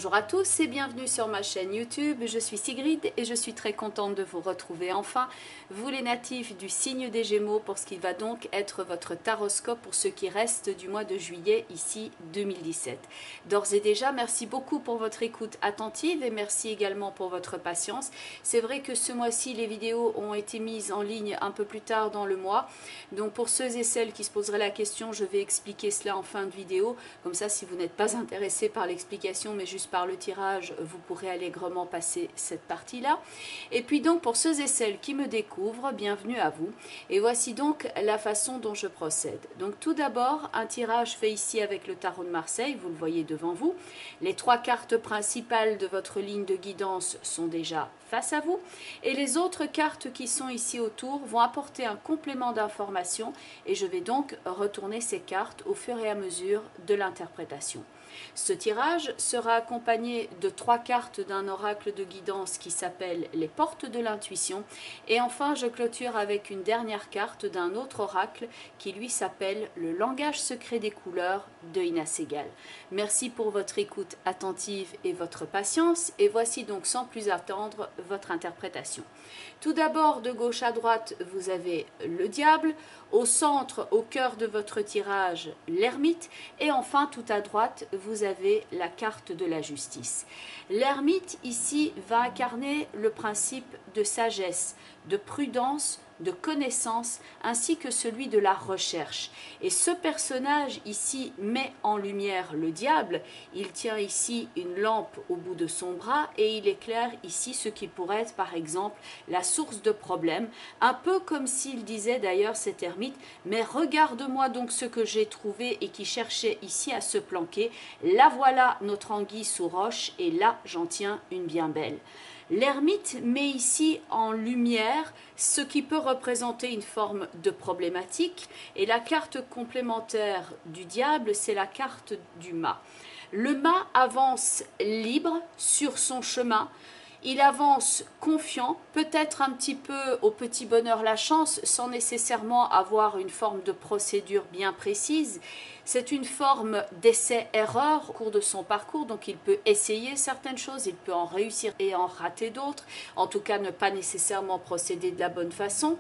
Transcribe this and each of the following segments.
Bonjour à tous et bienvenue sur ma chaîne YouTube, je suis Sigrid et je suis très contente de vous retrouver enfin, vous les natifs du signe des Gémeaux, pour ce qui va donc être votre taroscope pour ce qui reste du mois de juillet ici 2017. D'ores et déjà, merci beaucoup pour votre écoute attentive et merci également pour votre patience. C'est vrai que ce mois-ci, les vidéos ont été mises en ligne un peu plus tard dans le mois, donc pour ceux et celles qui se poseraient la question, je vais expliquer cela en fin de vidéo, comme ça si vous n'êtes pas intéressé par l'explication mais juste par le tirage, vous pourrez allègrement passer cette partie-là. Et puis donc pour ceux et celles qui me découvrent, bienvenue à vous. Et voici donc la façon dont je procède. Donc tout d'abord, un tirage fait ici avec le tarot de Marseille, vous le voyez devant vous. Les trois cartes principales de votre ligne de guidance sont déjà face à vous. Et les autres cartes qui sont ici autour vont apporter un complément d'information et je vais donc retourner ces cartes au fur et à mesure de l'interprétation. Ce tirage sera accompagné de trois cartes d'un oracle de guidance qui s'appelle les portes de l'intuition et enfin je clôture avec une dernière carte d'un autre oracle qui lui s'appelle le langage secret des couleurs de Ina Segal. Merci pour votre écoute attentive et votre patience et voici donc sans plus attendre votre interprétation. Tout d'abord, de gauche à droite, vous avez le diable, au centre, au cœur de votre tirage, l'ermite, et enfin tout à droite, vous avez la carte de la justice. L'ermite ici va incarner le principe de sagesse, de prudence, de connaissance, ainsi que celui de la recherche. Et ce personnage ici met en lumière le diable. Il tient ici une lampe au bout de son bras et il éclaire ici ce qui pourrait être par exemple la source de problème, un peu comme s'il disait d'ailleurs cet ermite, mais regarde-moi donc ce que j'ai trouvé et qui cherchait ici à se planquer, la voilà notre anguille sous roche et là j'en tiens une bien belle. L'ermite met ici en lumière ce qui peut représenter une forme de problématique et la carte complémentaire du diable, c'est la carte du mât. Le mât avance libre sur son chemin. Il avance confiant, peut-être un petit peu au petit bonheur la chance, sans nécessairement avoir une forme de procédure bien précise. C'est une forme d'essai-erreur au cours de son parcours, donc il peut essayer certaines choses, il peut en réussir et en rater d'autres, en tout cas ne pas nécessairement procéder de la bonne façon.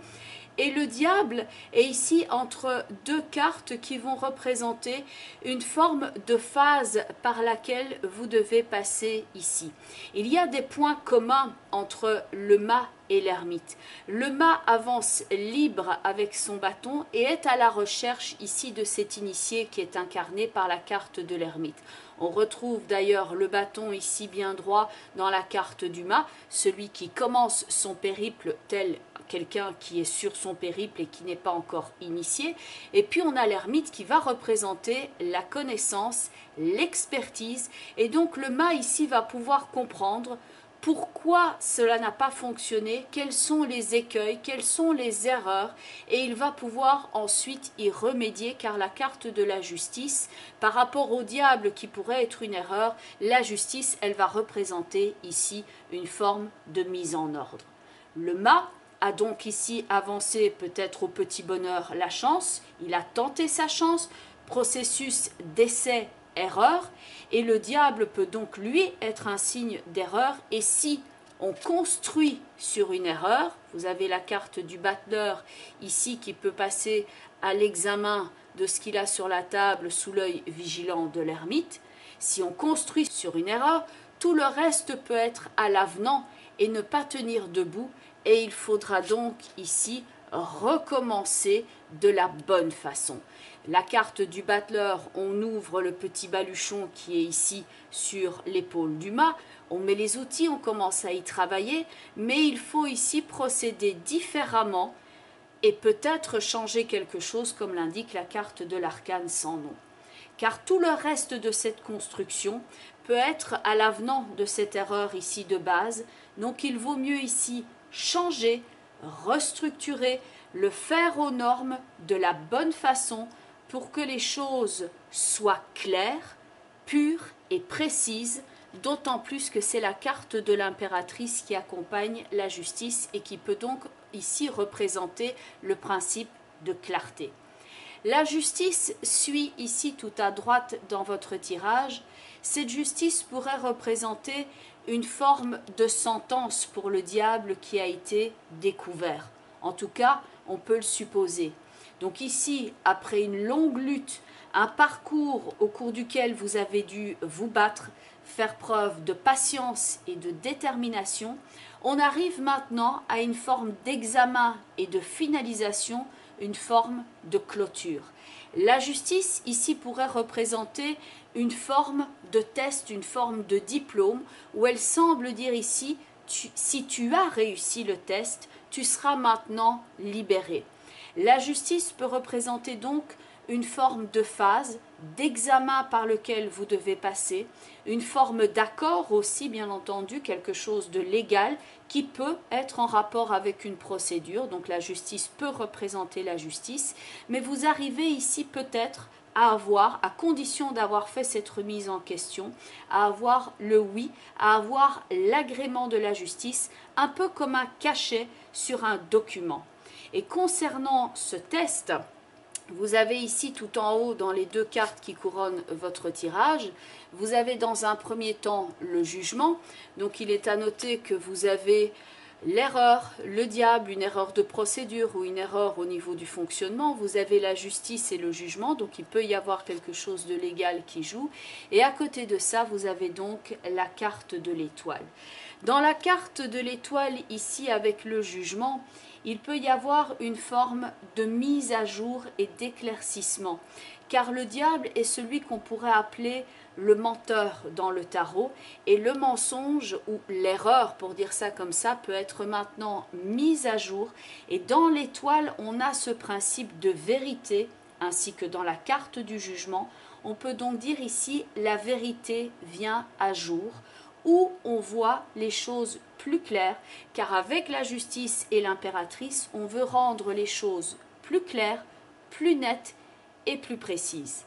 Et le diable est ici entre deux cartes qui vont représenter une forme de phase par laquelle vous devez passer ici. Il y a des points communs entre le mât et l'ermite. Le mât avance libre avec son bâton et est à la recherche ici de cet initié qui est incarné par la carte de l'ermite. On retrouve d'ailleurs le bâton ici bien droit dans la carte du mât, celui qui commence son périple tel quelqu'un qui est sur son périple et qui n'est pas encore initié. Et puis on a l'ermite qui va représenter la connaissance, l'expertise. Et donc le mât ici va pouvoir comprendre pourquoi cela n'a pas fonctionné, quels sont les écueils, quelles sont les erreurs, et il va pouvoir ensuite y remédier, car la carte de la justice, par rapport au diable qui pourrait être une erreur, la justice, elle va représenter ici une forme de mise en ordre. Le mât a donc ici avancé peut-être au petit bonheur la chance, il a tenté sa chance, processus d'essai erreur, et le diable peut donc lui être un signe d'erreur, et si on construit sur une erreur, vous avez la carte du battleur ici qui peut passer à l'examen de ce qu'il a sur la table sous l'œil vigilant de l'ermite, si on construit sur une erreur, tout le reste peut être à l'avenant et ne pas tenir debout, et il faudra donc ici recommencer de la bonne façon. La carte du battleur, on ouvre le petit baluchon qui est ici sur l'épaule du mât, on met les outils, on commence à y travailler, mais il faut ici procéder différemment et peut-être changer quelque chose comme l'indique la carte de l'arcane sans nom. Car tout le reste de cette construction peut être à l'avenant de cette erreur ici de base, donc il vaut mieux ici changer, restructurer, le faire aux normes de la bonne façon pour que les choses soient claires, pures et précises, d'autant plus que c'est la carte de l'impératrice qui accompagne la justice et qui peut donc ici représenter le principe de clarté. La justice suit ici tout à droite dans votre tirage. Cette justice pourrait représenter une forme de sentence pour le diable qui a été découvert. En tout cas, on peut le supposer. Donc ici, après une longue lutte, un parcours au cours duquel vous avez dû vous battre, faire preuve de patience et de détermination, on arrive maintenant à une forme d'examen et de finalisation, une forme de clôture. La justice ici pourrait représenter une forme de test, une forme de diplôme, où elle semble dire ici, si tu as réussi le test, tu seras maintenant libéré. La justice peut représenter donc une forme de phase, d'examen par lequel vous devez passer, une forme d'accord aussi, bien entendu, quelque chose de légal qui peut être en rapport avec une procédure. Donc la justice peut représenter la justice, mais vous arrivez ici peut-être à avoir, à condition d'avoir fait cette remise en question, à avoir le oui, à avoir l'agrément de la justice, un peu comme un cachet sur un document. Et concernant ce test, vous avez ici tout en haut dans les deux cartes qui couronnent votre tirage, vous avez dans un premier temps le jugement. Donc il est à noter que vous avez l'erreur, le diable, une erreur de procédure ou une erreur au niveau du fonctionnement. Vous avez la justice et le jugement, donc il peut y avoir quelque chose de légal qui joue. Et à côté de ça, vous avez donc la carte de l'étoile. Dans la carte de l'étoile, ici avec le jugement, il peut y avoir une forme de mise à jour et d'éclaircissement, car le diable est celui qu'on pourrait appeler le menteur dans le tarot, et le mensonge ou l'erreur, pour dire ça comme ça, peut être maintenant mise à jour, et dans l'étoile, on a ce principe de vérité, ainsi que dans la carte du jugement. On peut donc dire ici, la vérité vient à jour, où on voit les choses plus claires, car avec la justice et l'impératrice, on veut rendre les choses plus claires, plus nettes et plus précises.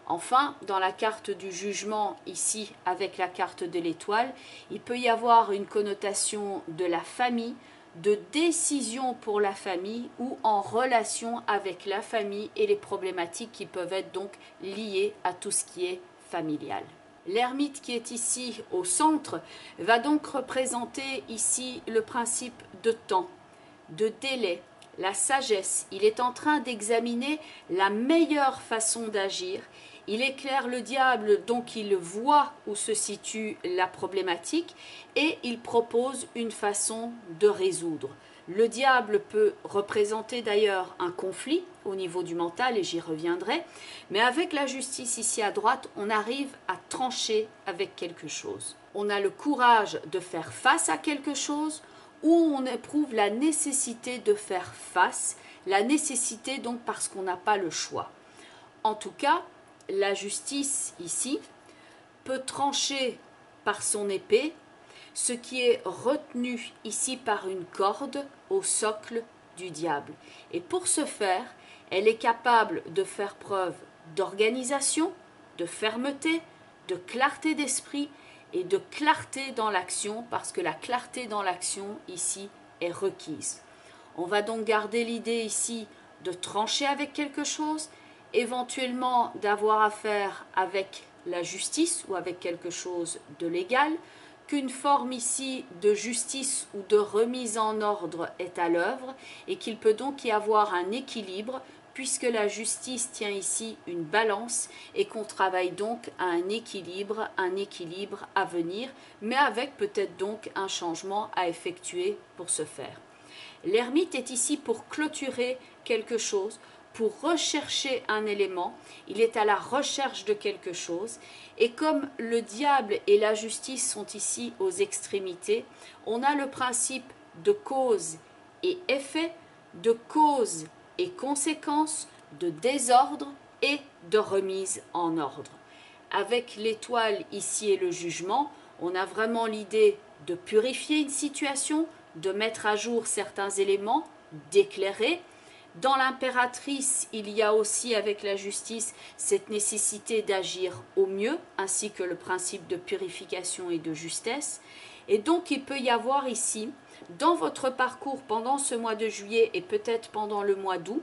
Enfin, dans la carte du jugement, ici, avec la carte de l'étoile, il peut y avoir une connotation de la famille, de décision pour la famille ou en relation avec la famille et les problématiques qui peuvent être donc liées à tout ce qui est familial. L'ermite qui est ici au centre va donc représenter ici le principe de temps, de délai, la sagesse. Il est en train d'examiner la meilleure façon d'agir. Il éclaire le diable, donc il voit où se situe la problématique et il propose une façon de résoudre. Le diable peut représenter d'ailleurs un conflit au niveau du mental, et j'y reviendrai, mais avec la justice ici à droite, on arrive à trancher avec quelque chose. On a le courage de faire face à quelque chose, ou on éprouve la nécessité de faire face, la nécessité donc parce qu'on n'a pas le choix. En tout cas, la justice ici peut trancher par son épée, ce qui est retenu ici par une corde au socle du diable. Et pour ce faire, elle est capable de faire preuve d'organisation, de fermeté, de clarté d'esprit et de clarté dans l'action, parce que la clarté dans l'action ici est requise. On va donc garder l'idée ici de trancher avec quelque chose, éventuellement d'avoir affaire avec la justice ou avec quelque chose de légal, qu'une forme ici de justice ou de remise en ordre est à l'œuvre et qu'il peut donc y avoir un équilibre puisque la justice tient ici une balance et qu'on travaille donc à un équilibre à venir, mais avec peut-être donc un changement à effectuer pour ce faire. L'ermite est ici pour clôturer quelque chose, pour rechercher un élément, il est à la recherche de quelque chose, et comme le diable et la justice sont ici aux extrémités, on a le principe de cause et effet, de cause et conséquence, de désordre et de remise en ordre. Avec l'étoile ici et le jugement, on a vraiment l'idée de purifier une situation, de mettre à jour certains éléments, d'éclairer. Dans l'impératrice, il y a aussi avec la justice cette nécessité d'agir au mieux, ainsi que le principe de purification et de justesse. Et donc il peut y avoir ici, dans votre parcours pendant ce mois de juillet et peut-être pendant le mois d'août,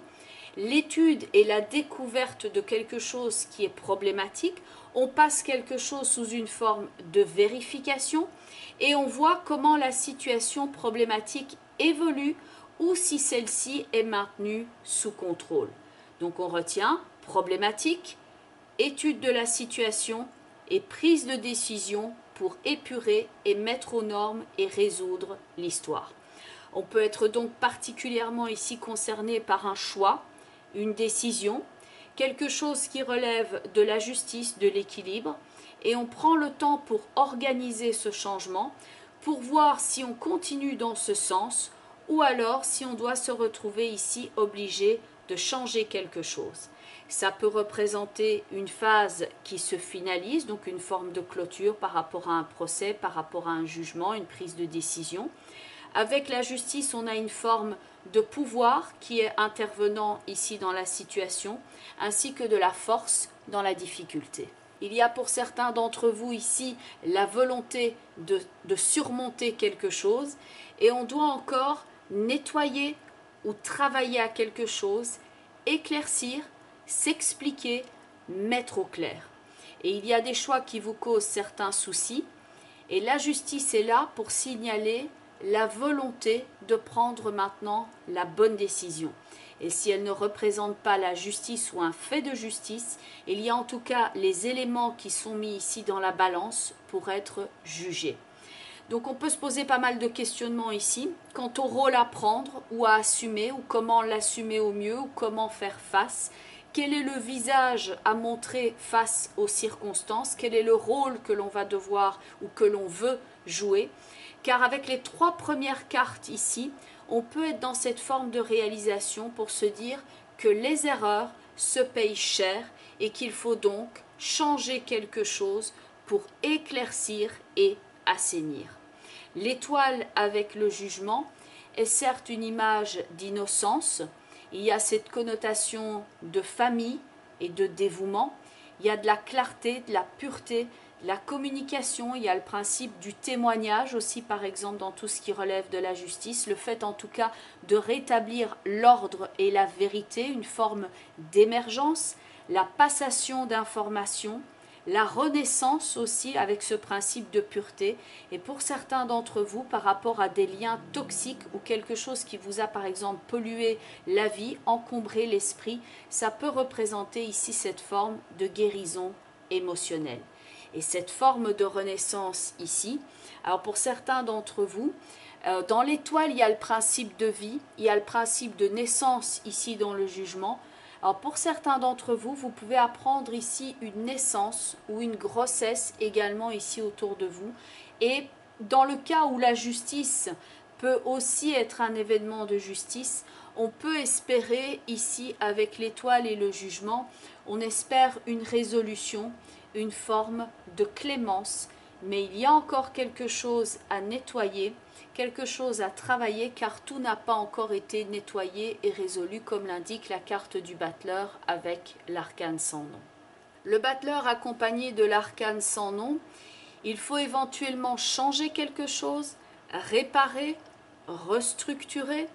l'étude et la découverte de quelque chose qui est problématique, on passe quelque chose sous une forme de vérification et on voit comment la situation problématique évolue ou si celle-ci est maintenue sous contrôle. Donc on retient problématique, étude de la situation et prise de décision pour épurer et mettre aux normes et résoudre l'histoire. On peut être donc particulièrement ici concerné par un choix, une décision, quelque chose qui relève de la justice, de l'équilibre, et on prend le temps pour organiser ce changement, pour voir si on continue dans ce sens, ou alors si on doit se retrouver ici obligé de changer quelque chose. Ça peut représenter une phase qui se finalise, donc une forme de clôture par rapport à un procès, par rapport à un jugement, une prise de décision. Avec la justice, on a une forme de pouvoir qui est intervenant ici dans la situation, ainsi que de la force dans la difficulté. Il y a pour certains d'entre vous ici la volonté de surmonter quelque chose et on doit encore nettoyer ou travailler à quelque chose, éclaircir, s'expliquer, mettre au clair. Et il y a des choix qui vous causent certains soucis et la justice est là pour signaler la volonté de prendre maintenant la bonne décision. Et si elle ne représente pas la justice ou un fait de justice, il y a en tout cas les éléments qui sont mis ici dans la balance pour être jugés. Donc on peut se poser pas mal de questionnements ici quant au rôle à prendre ou à assumer, ou comment l'assumer au mieux, ou comment faire face. Quel est le visage à montrer face aux circonstances? Quel est le rôle que l'on va devoir ou que l'on veut jouer? Car avec les 3 premières cartes ici, on peut être dans cette forme de réalisation pour se dire que les erreurs se payent cher et qu'il faut donc changer quelque chose pour éclaircir et assainir. L'étoile avec le jugement est certes une image d'innocence, il y a cette connotation de famille et de dévouement, il y a de la clarté, de la pureté, la communication, il y a le principe du témoignage aussi par exemple dans tout ce qui relève de la justice, le fait en tout cas de rétablir l'ordre et la vérité, une forme d'émergence, la passation d'informations, la renaissance aussi avec ce principe de pureté et pour certains d'entre vous par rapport à des liens toxiques ou quelque chose qui vous a par exemple pollué la vie, encombré l'esprit, ça peut représenter ici cette forme de guérison émotionnelle. Et cette forme de renaissance ici, alors pour certains d'entre vous, dans l'étoile, il y a le principe de vie, il y a le principe de naissance ici dans le jugement. Alors pour certains d'entre vous, vous pouvez apprendre ici une naissance ou une grossesse également ici autour de vous. Et dans le cas où la justice peut aussi être un événement de justice, on peut espérer ici avec l'étoile et le jugement, on espère une résolution, une forme de clémence, mais il y a encore quelque chose à nettoyer, quelque chose à travailler car tout n'a pas encore été nettoyé et résolu comme l'indique la carte du battleur avec l'arcane sans nom. Le battleur accompagné de l'arcane sans nom, il faut éventuellement changer quelque chose, réparer, restructurer.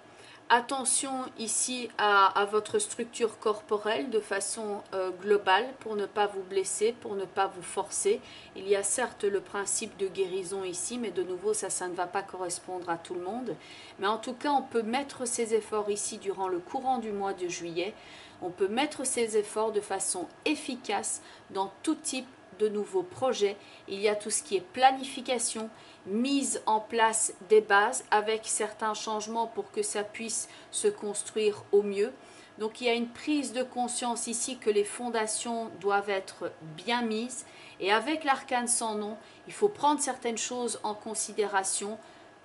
Attention ici à votre structure corporelle de façon globale pour ne pas vous blesser, pour ne pas vous forcer. Il y a certes le principe de guérison ici, mais de nouveau ça ne va pas correspondre à tout le monde. Mais en tout cas, on peut mettre ces efforts ici durant le courant du mois de juillet. On peut mettre ces efforts de façon efficace dans tout type de nouveaux projets. Il y a tout ce qui est planification, mise en place des bases avec certains changements pour que ça puisse se construire au mieux. Donc il y a une prise de conscience ici que les fondations doivent être bien mises et avec l'arcane sans nom, il faut prendre certaines choses en considération,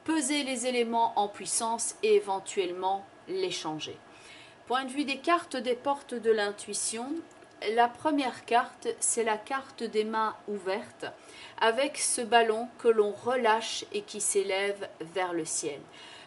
peser les éléments en puissance et éventuellement les changer. Point de vue des cartes des portes de l'intuition, la première carte, c'est la carte des mains ouvertes, avec ce ballon que l'on relâche et qui s'élève vers le ciel.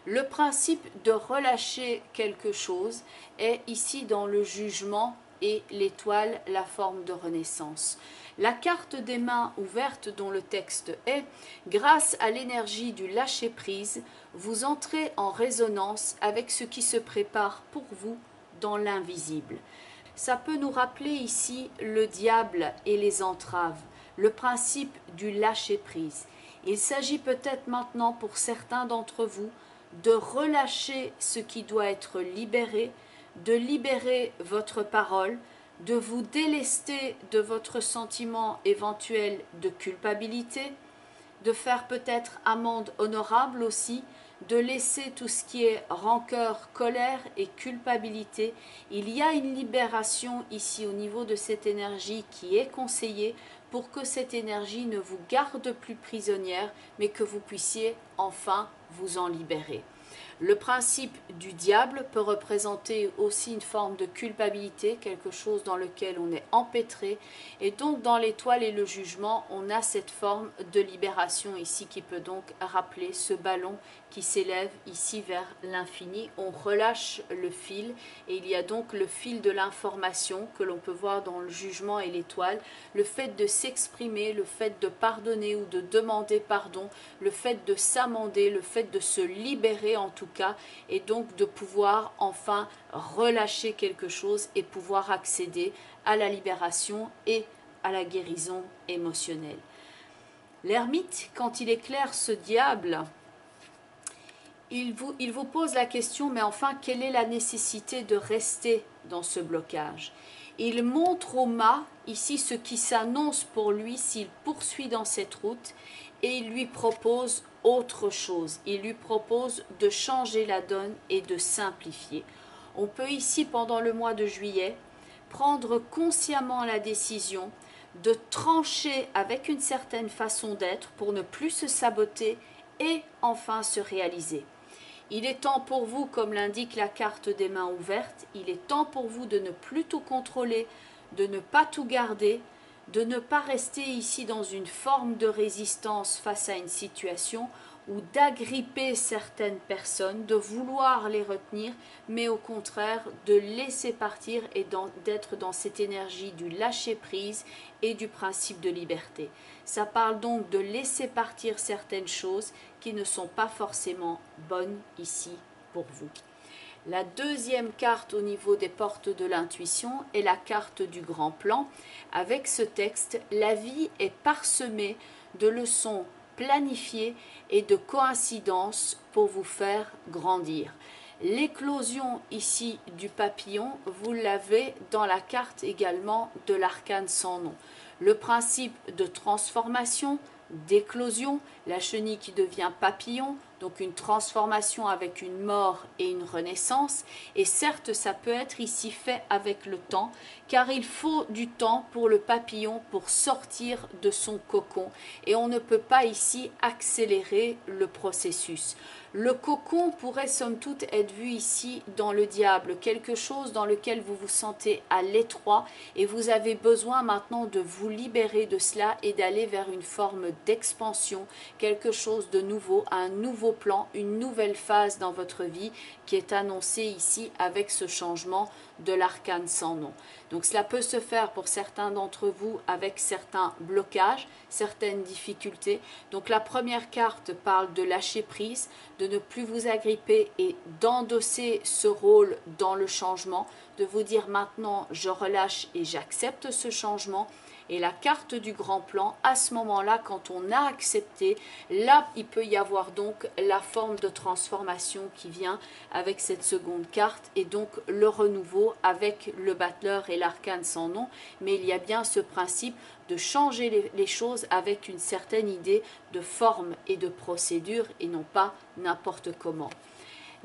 Le principe de relâcher quelque chose est ici dans le jugement et l'étoile, la forme de renaissance. La carte des mains ouvertes dont le texte est, grâce à l'énergie du lâcher-prise, vous entrez en résonance avec ce qui se prépare pour vous dans l'invisible. Ça peut nous rappeler ici le diable et les entraves, le principe du lâcher-prise. Il s'agit peut-être maintenant pour certains d'entre vous de relâcher ce qui doit être libéré, de libérer votre parole, de vous délester de votre sentiment éventuel de culpabilité, de faire peut-être amende honorable aussi, de laisser tout ce qui est rancœur, colère et culpabilité. Il y a une libération ici au niveau de cette énergie qui est conseillée pour que cette énergie ne vous garde plus prisonnière, mais que vous puissiez enfin vous en libérer. Le principe du diable peut représenter aussi une forme de culpabilité, quelque chose dans lequel on est empêtré. Et donc dans l'étoile et le jugement, on a cette forme de libération ici qui peut donc rappeler ce ballon qui s'élève ici vers l'infini. On relâche le fil et il y a donc le fil de l'information que l'on peut voir dans le jugement et l'étoile. Le fait de s'exprimer, le fait de pardonner ou de demander pardon, le fait de s'amender, le fait de se libérer en tout cas, et donc de pouvoir enfin relâcher quelque chose et pouvoir accéder à la libération et à la guérison émotionnelle. L'ermite, quand il éclaire ce diable, il vous pose la question, mais enfin, quelle est la nécessité de rester dans ce blocage? Il montre au mât, ici, ce qui s'annonce pour lui s'il poursuit dans cette route, et il lui propose autre chose. Il lui propose de changer la donne et de simplifier. On peut ici, pendant le mois de juillet, prendre consciemment la décision de trancher avec une certaine façon d'être pour ne plus se saboter et enfin se réaliser. Il est temps pour vous, comme l'indique la carte des mains ouvertes, il est temps pour vous de ne plus tout contrôler, de ne pas tout garder, de ne pas rester ici dans une forme de résistance face à une situation ou d'agripper certaines personnes, de vouloir les retenir, mais au contraire de laisser partir et d'être dans cette énergie du lâcher-prise et du principe de liberté. Ça parle donc de laisser partir certaines choses qui ne sont pas forcément bonnes ici pour vous. La deuxième carte au niveau des portes de l'intuition est la carte du grand plan. Avec ce texte, la vie est parsemée de leçons planifiées et de coïncidences pour vous faire grandir. L'éclosion ici du papillon, vous l'avez dans la carte également de l'arcane sans nom. Le principe de transformation, d'éclosion, la chenille qui devient papillon, donc une transformation avec une mort et une renaissance. Et certes, ça peut être ici fait avec le temps, car il faut du temps pour le papillon pour sortir de son cocon. Et on ne peut pas ici accélérer le processus. Le cocon pourrait somme toute être vu ici dans le diable, quelque chose dans lequel vous vous sentez à l'étroit et vous avez besoin maintenant de vous libérer de cela et d'aller vers une forme d'expansion, quelque chose de nouveau, un nouveau plan, une nouvelle phase dans votre vie qui est annoncée ici avec ce changement de l'arcane sans nom. Donc cela peut se faire pour certains d'entre vous avec certains blocages, certaines difficultés. Donc la première carte parle de lâcher prise, de ne plus vous agripper et d'endosser ce rôle dans le changement, de vous dire maintenant je relâche et j'accepte ce changement. Et la carte du grand plan, à ce moment-là, quand on a accepté, là, il peut y avoir donc la forme de transformation qui vient avec cette seconde carte et donc le renouveau avec le battleur et l'arcane sans nom. Mais il y a bien ce principe de changer les choses avec une certaine idée de forme et de procédure et non pas n'importe comment.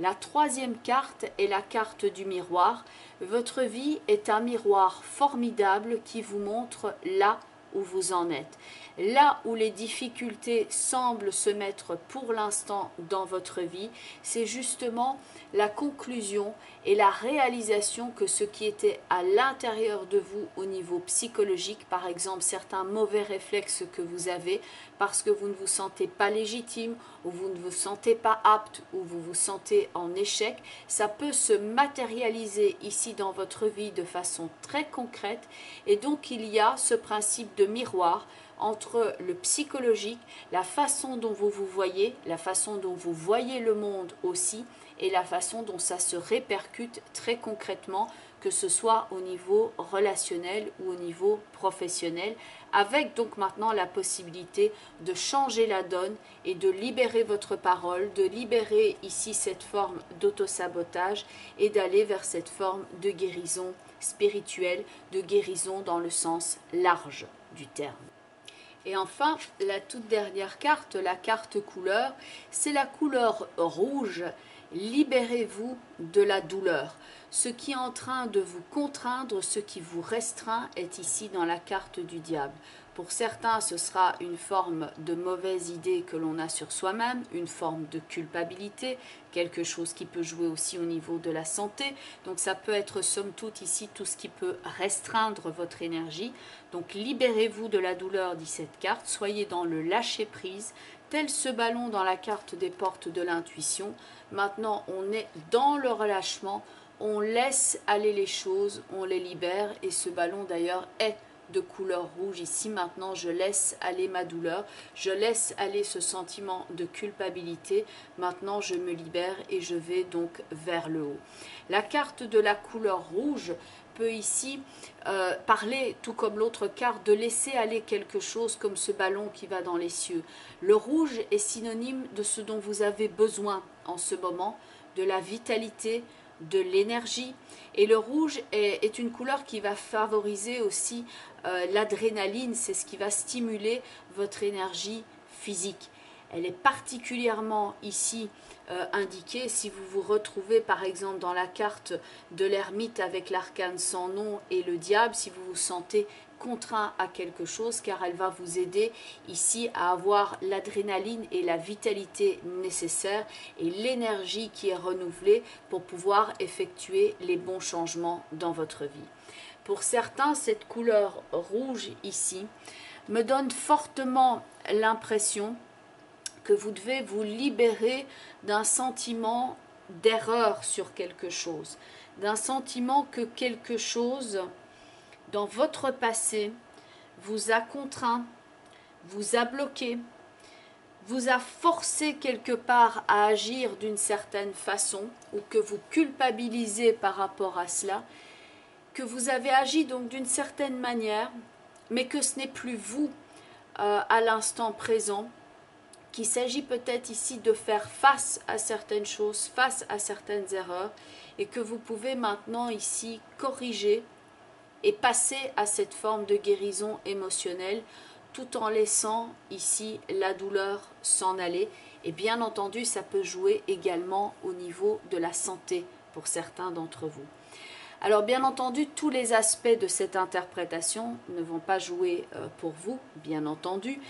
La troisième carte est la carte du miroir. Votre vie est un miroir formidable qui vous montre là où vous en êtes. Là où les difficultés semblent se mettre pour l'instant dans votre vie, c'est justement la conclusion et la réalisation que ce qui était à l'intérieur de vous au niveau psychologique, par exemple certains mauvais réflexes que vous avez parce que vous ne vous sentez pas légitime ou vous ne vous sentez pas apte ou vous vous sentez en échec, ça peut se matérialiser ici dans votre vie de façon très concrète et donc il y a ce principe de miroir entre le psychologique, la façon dont vous vous voyez, la façon dont vous voyez le monde aussi, et la façon dont ça se répercute très concrètement, que ce soit au niveau relationnel ou au niveau professionnel, avec donc maintenant la possibilité de changer la donne et de libérer votre parole, de libérer ici cette forme d'autosabotage et d'aller vers cette forme de guérison spirituelle, de guérison dans le sens large du terme. Et enfin, la toute dernière carte, la carte couleur, c'est la couleur rouge. Libérez-vous de la douleur. Ce qui est en train de vous contraindre, ce qui vous restreint est ici dans la carte du diable. Pour certains, ce sera une forme de mauvaise idée que l'on a sur soi-même, une forme de culpabilité, quelque chose qui peut jouer aussi au niveau de la santé. Donc ça peut être somme toute ici tout ce qui peut restreindre votre énergie. Donc libérez-vous de la douleur, dit cette carte, soyez dans le lâcher-prise, tel ce ballon dans la carte des portes de l'intuition. Maintenant, on est dans le relâchement, on laisse aller les choses, on les libère et ce ballon d'ailleurs est de couleur rouge. Ici maintenant, je laisse aller ma douleur, je laisse aller ce sentiment de culpabilité. Maintenant, je me libère et je vais donc vers le haut. La carte de la couleur rouge peut ici parler, tout comme l'autre carte, de laisser aller quelque chose comme ce ballon qui va dans les cieux. Le rouge est synonyme de ce dont vous avez besoin en ce moment, de la vitalité, de l'énergie. Et le rouge est une couleur qui va favoriser aussi l'adrénaline, c'est ce qui va stimuler votre énergie physique. Elle est particulièrement ici indiquée si vous vous retrouvez par exemple dans la carte de l'ermite avec l'arcane sans nom et le diable, si vous vous sentez contraint à quelque chose, car elle va vous aider ici à avoir l'adrénaline et la vitalité nécessaires et l'énergie qui est renouvelée pour pouvoir effectuer les bons changements dans votre vie. Pour certains, cette couleur rouge ici me donne fortement l'impression que vous devez vous libérer d'un sentiment d'erreur sur quelque chose, d'un sentiment que quelque chose dans votre passé vous a contraint, vous a bloqué, vous a forcé quelque part à agir d'une certaine façon ou que vous culpabilisez par rapport à cela, que vous avez agi donc d'une certaine manière, mais que ce n'est plus vous à l'instant présent, qu'il s'agit peut-être ici de faire face à certaines choses, face à certaines erreurs, et que vous pouvez maintenant ici corriger et passer à cette forme de guérison émotionnelle tout en laissant ici la douleur s'en aller. Et bien entendu, ça peut jouer également au niveau de la santé pour certains d'entre vous. Alors bien entendu, tous les aspects de cette interprétation ne vont pas jouer pour vous, bien entendu.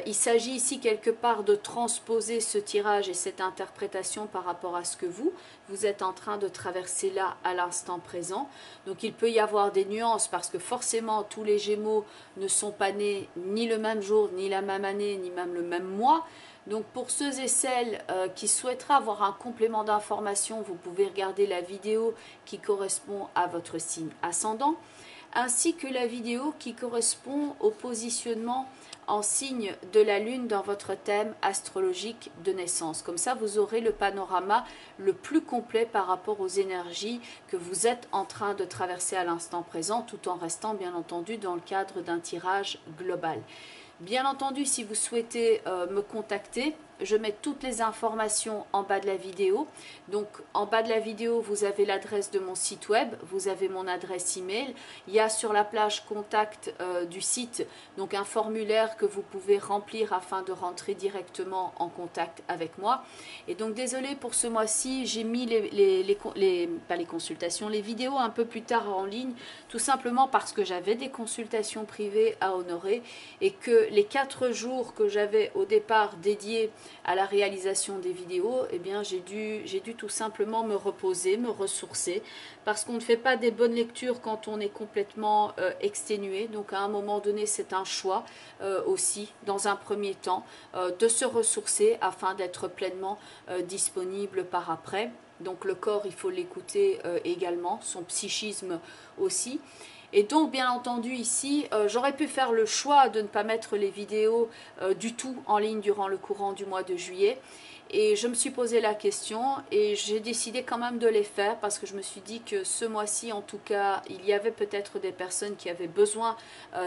Il s'agit ici quelque part de transposer ce tirage et cette interprétation par rapport à ce que vous êtes en train de traverser là à l'instant présent. Donc il peut y avoir des nuances parce que forcément tous les Gémeaux ne sont pas nés ni le même jour, ni la même année, ni même le même mois. Donc pour ceux et celles qui souhaiteraient avoir un complément d'information, vous pouvez regarder la vidéo qui correspond à votre signe ascendant, ainsi que la vidéo qui correspond au positionnement en signe de la Lune dans votre thème astrologique de naissance. Comme ça, vous aurez le panorama le plus complet par rapport aux énergies que vous êtes en train de traverser à l'instant présent, tout en restant bien entendu dans le cadre d'un tirage global. Bien entendu, si vous souhaitez me contacter, je mets toutes les informations en bas de la vidéo. Donc en bas de la vidéo, vous avez l'adresse de mon site web, vous avez mon adresse email. Il y a sur la plage contact du site donc un formulaire que vous pouvez remplir afin de rentrer directement en contact avec moi. Et donc désolé pour ce mois-ci, j'ai mis pas les consultations, les vidéos un peu plus tard en ligne, tout simplement parce que j'avais des consultations privées à honorer et que les 4 jours que j'avais au départ dédiés à la réalisation des vidéos, eh bien j'ai dû tout simplement me reposer, me ressourcer, parce qu'on ne fait pas des bonnes lectures quand on est complètement exténué. Donc à un moment donné, c'est un choix aussi, dans un premier temps, de se ressourcer afin d'être pleinement disponible par après. Donc le corps, il faut l'écouter également, son psychisme aussi. Et donc, bien entendu, ici, j'aurais pu faire le choix de ne pas mettre les vidéos du tout en ligne durant le courant du mois de juillet. Et je me suis posé la question et j'ai décidé quand même de les faire parce que je me suis dit que ce mois-ci, en tout cas, il y avait peut-être des personnes qui avaient besoin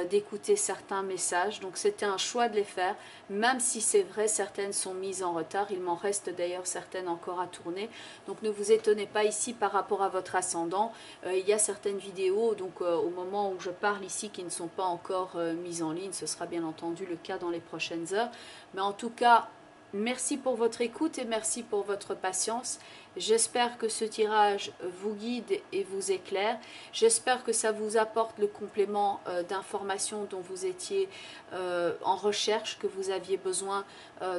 d'écouter certains messages. Donc c'était un choix de les faire, même si c'est vrai, certaines sont mises en retard. Il m'en reste d'ailleurs certaines encore à tourner. Donc ne vous étonnez pas ici par rapport à votre ascendant. Il y a certaines vidéos, donc au moment où je parle ici, qui ne sont pas encore mises en ligne. Ce sera bien entendu le cas dans les prochaines heures. Mais en tout cas, merci pour votre écoute et merci pour votre patience. J'espère que ce tirage vous guide et vous éclaire. J'espère que ça vous apporte le complément d'informations dont vous étiez en recherche, que vous aviez besoin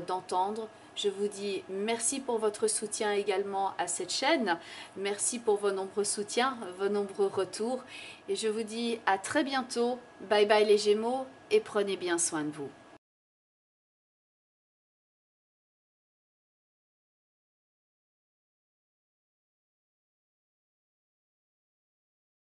d'entendre. Je vous dis merci pour votre soutien également à cette chaîne. Merci pour vos nombreux soutiens, vos nombreux retours. Et je vous dis à très bientôt. Bye bye les Gémeaux et prenez bien soin de vous.